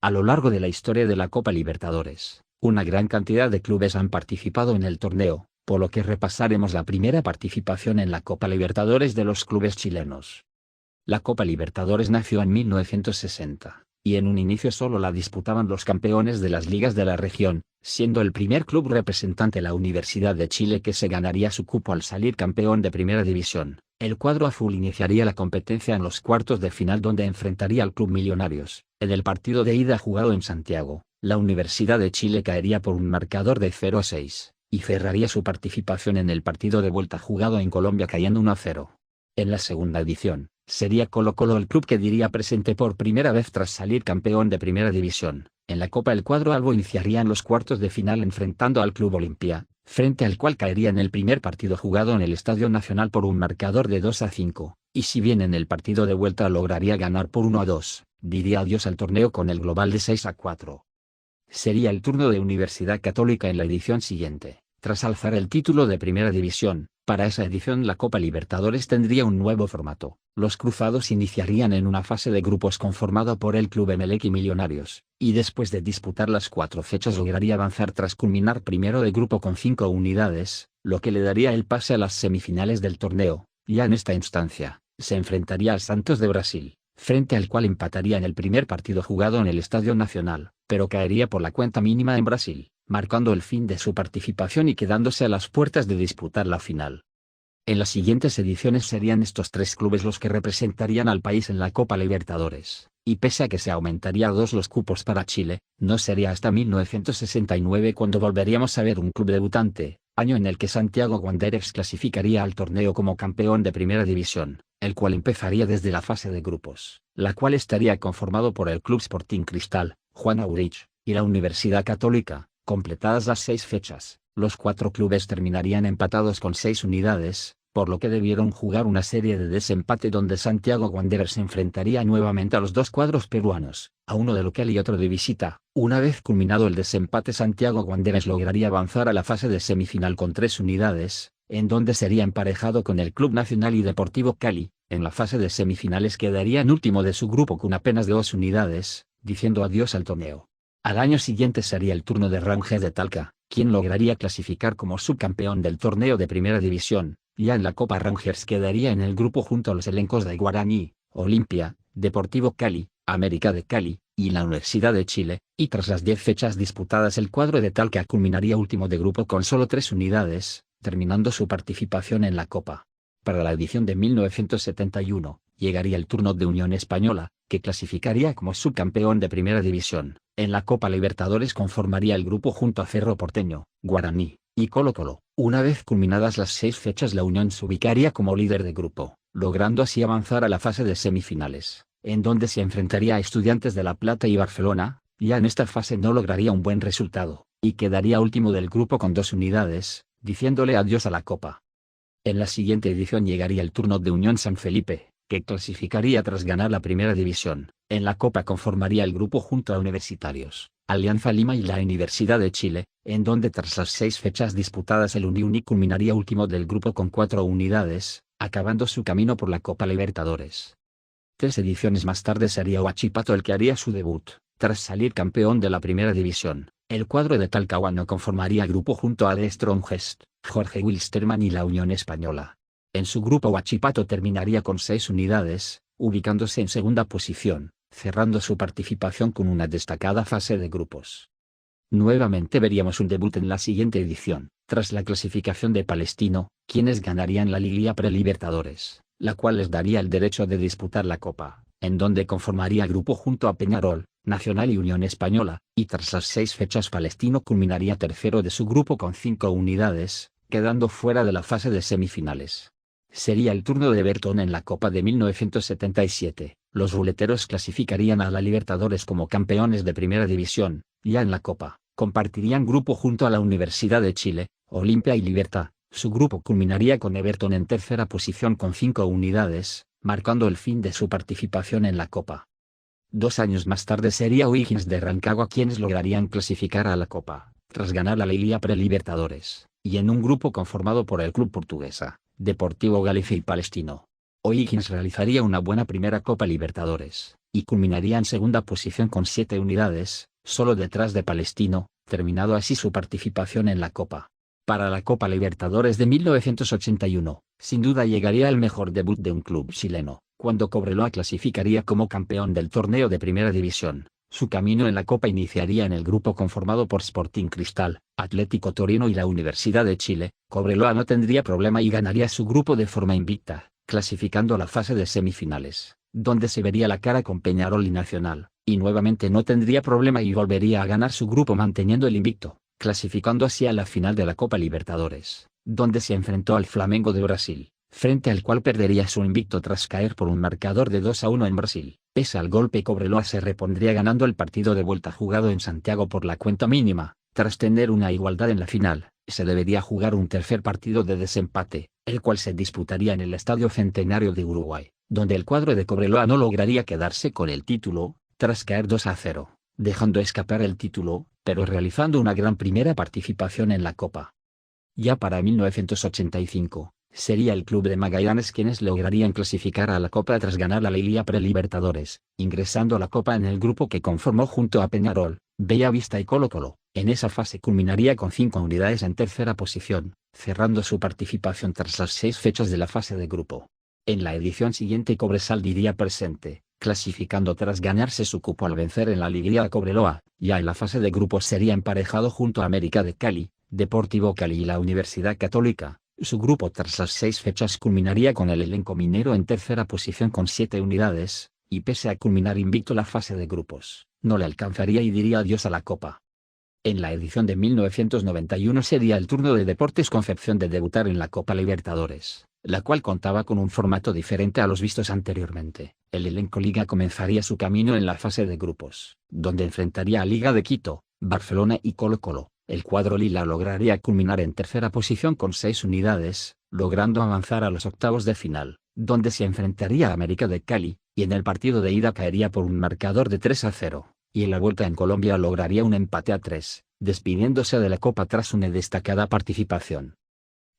A lo largo de la historia de la Copa Libertadores, una gran cantidad de clubes han participado en el torneo, por lo que repasaremos la primera participación en la Copa Libertadores de los clubes chilenos. La Copa Libertadores nació en 1960, y en un inicio solo la disputaban los campeones de las ligas de la región, siendo el primer club representante la Universidad de Chile que se ganaría su cupo al salir campeón de Primera División. El cuadro azul iniciaría la competencia en los cuartos de final donde enfrentaría al Club Millonarios. En el partido de ida jugado en Santiago, la Universidad de Chile caería por un marcador de 0-6, y cerraría su participación en el partido de vuelta jugado en Colombia cayendo 1-0. En la segunda edición, sería Colo-Colo el club que diría presente por primera vez tras salir campeón de Primera División. En la Copa el cuadro albo iniciaría en los cuartos de final enfrentando al Club Olimpia, frente al cual caería en el primer partido jugado en el Estadio Nacional por un marcador de 2-5, y si bien en el partido de vuelta lograría ganar por 1-2, diría adiós al torneo con el global de 6-4. Sería el turno de Universidad Católica en la edición siguiente, tras alzar el título de Primera División. Para esa edición la Copa Libertadores tendría un nuevo formato. Los cruzados iniciarían en una fase de grupos conformado por el Club Emelec y Millonarios, y después de disputar las 4 fechas lograría avanzar tras culminar primero de grupo con 5 unidades, lo que le daría el pase a las semifinales del torneo. Ya en esta instancia, se enfrentaría al Santos de Brasil, frente al cual empataría en el primer partido jugado en el Estadio Nacional, pero caería por la cuenta mínima en Brasil, marcando el fin de su participación y quedándose a las puertas de disputar la final. En las siguientes ediciones serían estos 3 clubes los que representarían al país en la Copa Libertadores, y pese a que se aumentaría a 2 los cupos para Chile, no sería hasta 1969 cuando volveríamos a ver un club debutante, año en el que Santiago Wanderers clasificaría al torneo como campeón de Primera División, el cual empezaría desde la fase de grupos, la cual estaría conformado por el Club Sporting Cristal, Juan Aurich, y la Universidad Católica. Completadas las 6 fechas, los 4 clubes terminarían empatados con 6 unidades, por lo que debieron jugar una serie de desempate donde Santiago Wanderers se enfrentaría nuevamente a los 2 cuadros peruanos, a uno de local y otro de visita. Una vez culminado el desempate, Santiago Wanderers lograría avanzar a la fase de semifinal con 3 unidades, en donde sería emparejado con el Club Nacional y Deportivo Cali. En la fase de semifinales quedaría en último de su grupo con apenas 2 unidades, diciendo adiós al torneo. Al año siguiente sería el turno de Rangers de Talca, quien lograría clasificar como subcampeón del torneo de Primera División. Ya en la Copa Rangers quedaría en el grupo junto a los elencos de Guaraní, Olimpia, Deportivo Cali, América de Cali, y la Universidad de Chile, y tras las 10 fechas disputadas el cuadro de Talca culminaría último de grupo con solo 3 unidades, terminando su participación en la Copa. Para la edición de 1971, llegaría el turno de Unión Española, que clasificaría como subcampeón de Primera División. En la Copa Libertadores conformaría el grupo junto a Cerro Porteño, Guaraní, y Colo-Colo. Una vez culminadas las 6 fechas la Unión se ubicaría como líder de grupo, logrando así avanzar a la fase de semifinales, en donde se enfrentaría a Estudiantes de La Plata y Barcelona. Ya en esta fase no lograría un buen resultado, y quedaría último del grupo con 2 unidades, diciéndole adiós a la Copa. En la siguiente edición llegaría el turno de Unión San Felipe, que clasificaría tras ganar la Primera División. En la Copa conformaría el grupo junto a Universitarios, Alianza Lima y la Universidad de Chile, en donde tras las 6 fechas disputadas el Unión culminaría último del grupo con 4 unidades, acabando su camino por la Copa Libertadores. 3 ediciones más tarde sería Huachipato el que haría su debut, tras salir campeón de la Primera División. El cuadro de Talcahuano conformaría grupo junto a The Strongest, Jorge Wilstermann y la Unión Española. En su grupo Huachipato terminaría con 6 unidades, ubicándose en segunda posición, cerrando su participación con una destacada fase de grupos. Nuevamente veríamos un debut en la siguiente edición, tras la clasificación de Palestino, quienes ganarían la Liga Prelibertadores, la cual les daría el derecho de disputar la Copa, en donde conformaría grupo junto a Peñarol, Nacional y Unión Española, y tras las 6 fechas Palestino culminaría tercero de su grupo con 5 unidades, quedando fuera de la fase de semifinales. Sería el turno de Everton en la Copa de 1977, los ruleteros clasificarían a la Libertadores como campeones de Primera División. Ya en la Copa, compartirían grupo junto a la Universidad de Chile, Olimpia y Libertad. Su grupo culminaría con Everton en tercera posición con 5 unidades, marcando el fin de su participación en la Copa. 2 años más tarde sería O'Higgins de Rancagua quienes lograrían clasificar a la Copa, tras ganar la Liga Prelibertadores, y en un grupo conformado por el club portuguesa, Deportivo Galicia y Palestino. O'Higgins realizaría una buena primera Copa Libertadores, y culminaría en segunda posición con 7 unidades, solo detrás de Palestino, terminado así su participación en la Copa. Para la Copa Libertadores de 1981, sin duda llegaría el mejor debut de un club chileno, cuando Cobreloa clasificaría como campeón del torneo de Primera División. Su camino en la Copa iniciaría en el grupo conformado por Sporting Cristal, Atlético Torino y la Universidad de Chile. Cobreloa no tendría problema y ganaría su grupo de forma invicta, clasificando a la fase de semifinales, donde se vería la cara con Peñarol y Nacional, y nuevamente no tendría problema y volvería a ganar su grupo manteniendo el invicto, clasificando así a la final de la Copa Libertadores, donde se enfrentó al Flamengo de Brasil, frente al cual perdería su invicto tras caer por un marcador de 2-1 en Brasil. Pese al golpe, Cobreloa se repondría ganando el partido de vuelta jugado en Santiago por la cuenta mínima. Tras tener una igualdad en la final, se debería jugar un tercer partido de desempate, el cual se disputaría en el Estadio Centenario de Uruguay, donde el cuadro de Cobreloa no lograría quedarse con el título, tras caer 2-0, dejando escapar el título, pero realizando una gran primera participación en la Copa. Ya para 1985, sería el club de Magallanes quienes lograrían clasificar a la Copa tras ganar la Liga Prelibertadores, ingresando a la Copa en el grupo que conformó junto a Peñarol, Bellavista y Colo-Colo. En esa fase culminaría con 5 unidades en tercera posición, cerrando su participación tras las 6 fechas de la fase de grupo. En la edición siguiente Cobresal iría presente, clasificando tras ganarse su cupo al vencer en la liguilla a Cobreloa. Ya en la fase de grupos sería emparejado junto a América de Cali, Deportivo Cali y la Universidad Católica. Su grupo tras las 6 fechas culminaría con el elenco minero en tercera posición con 7 unidades, y pese a culminar invicto la fase de grupos, no le alcanzaría y diría adiós a la Copa. En la edición de 1991 sería el turno de Deportes Concepción de debutar en la Copa Libertadores, la cual contaba con un formato diferente a los vistos anteriormente. El elenco Liga comenzaría su camino en la fase de grupos, donde enfrentaría a Liga de Quito, Barcelona y Colo-Colo. El cuadro lila lograría culminar en tercera posición con 6 unidades, logrando avanzar a los octavos de final, donde se enfrentaría a América de Cali, y en el partido de ida caería por un marcador de 3-0, y en la vuelta en Colombia lograría un empate a 3, despidiéndose de la Copa tras una destacada participación.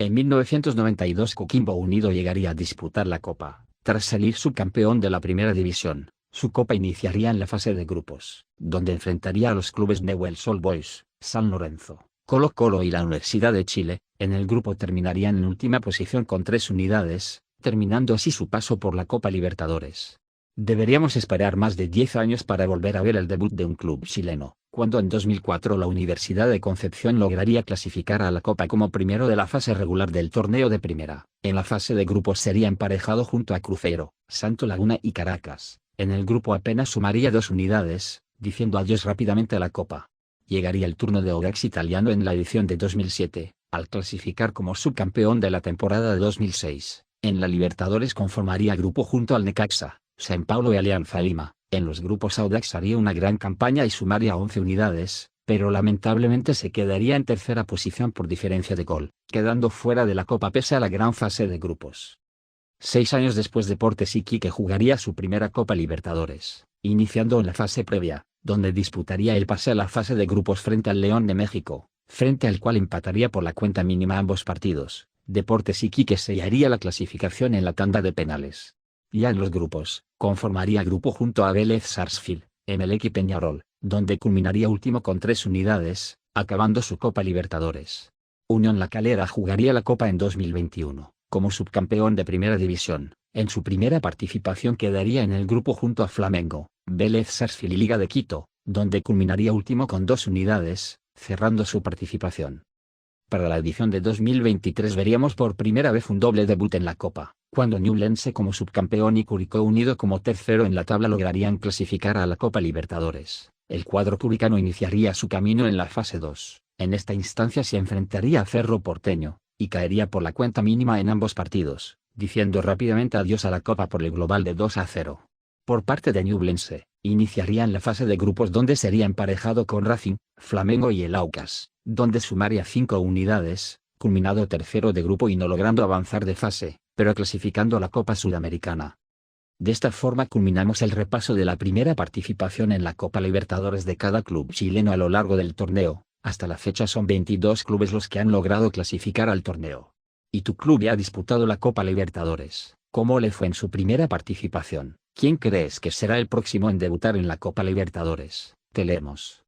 En 1992 Coquimbo Unido llegaría a disputar la Copa, tras salir subcampeón de la Primera División. Su Copa iniciaría en la fase de grupos, donde enfrentaría a los clubes Newell's Old Boys, San Lorenzo, Colo-Colo y la Universidad de Chile. En el grupo terminarían en última posición con 3 unidades, terminando así su paso por la Copa Libertadores. Deberíamos esperar más de 10 años para volver a ver el debut de un club chileno, cuando en 2004 la Universidad de Concepción lograría clasificar a la Copa como primero de la fase regular del torneo de Primera. En la fase de grupos sería emparejado junto a Cruzeiro, Santo Laguna y Caracas. En el grupo apenas sumaría 2 unidades, diciendo adiós rápidamente a la Copa. Llegaría el turno de Audax Italiano en la edición de 2007, al clasificar como subcampeón de la temporada de 2006. En la Libertadores conformaría grupo junto al Necaxa, São Paulo y Alianza Lima. En los grupos Audax haría una gran campaña y sumaría 11 unidades, pero lamentablemente se quedaría en tercera posición por diferencia de gol, quedando fuera de la Copa pese a la gran fase de grupos. 6 años después Deportes Iquique jugaría su primera Copa Libertadores, iniciando en la fase previa, donde disputaría el pase a la fase de grupos frente al León de México, frente al cual empataría por la cuenta mínima ambos partidos. Deportes Iquique sellaría la clasificación en la tanda de penales. Ya en los grupos, conformaría grupo junto a Vélez Sarsfield, Emelec y Peñarol, donde culminaría último con 3 unidades, acabando su Copa Libertadores. Unión La Calera jugaría la Copa en 2021, como subcampeón de Primera División. En su primera participación quedaría en el grupo junto a Flamengo, Vélez Sarsfield y Liga de Quito, donde culminaría último con 2 unidades, cerrando su participación. Para la edición de 2023 veríamos por primera vez un doble debut en la Copa, cuando Ñublense como subcampeón y Curicó Unido como tercero en la tabla lograrían clasificar a la Copa Libertadores. El cuadro curicano iniciaría su camino en la fase 2. En esta instancia se enfrentaría a Cerro Porteño, y caería por la cuenta mínima en ambos partidos, diciendo rápidamente adiós a la Copa por el global de 2-0. Por parte de Ñublense, iniciarían la fase de grupos donde sería emparejado con Racing, Flamengo y el Aucas, donde sumaría 5 unidades, culminado tercero de grupo y no logrando avanzar de fase, pero clasificando a la Copa Sudamericana. De esta forma culminamos el repaso de la primera participación en la Copa Libertadores de cada club chileno a lo largo del torneo. Hasta la fecha son 22 clubes los que han logrado clasificar al torneo. ¿Y tu club ya ha disputado la Copa Libertadores? ¿Cómo le fue en su primera participación? ¿Quién crees que será el próximo en debutar en la Copa Libertadores? Te leemos.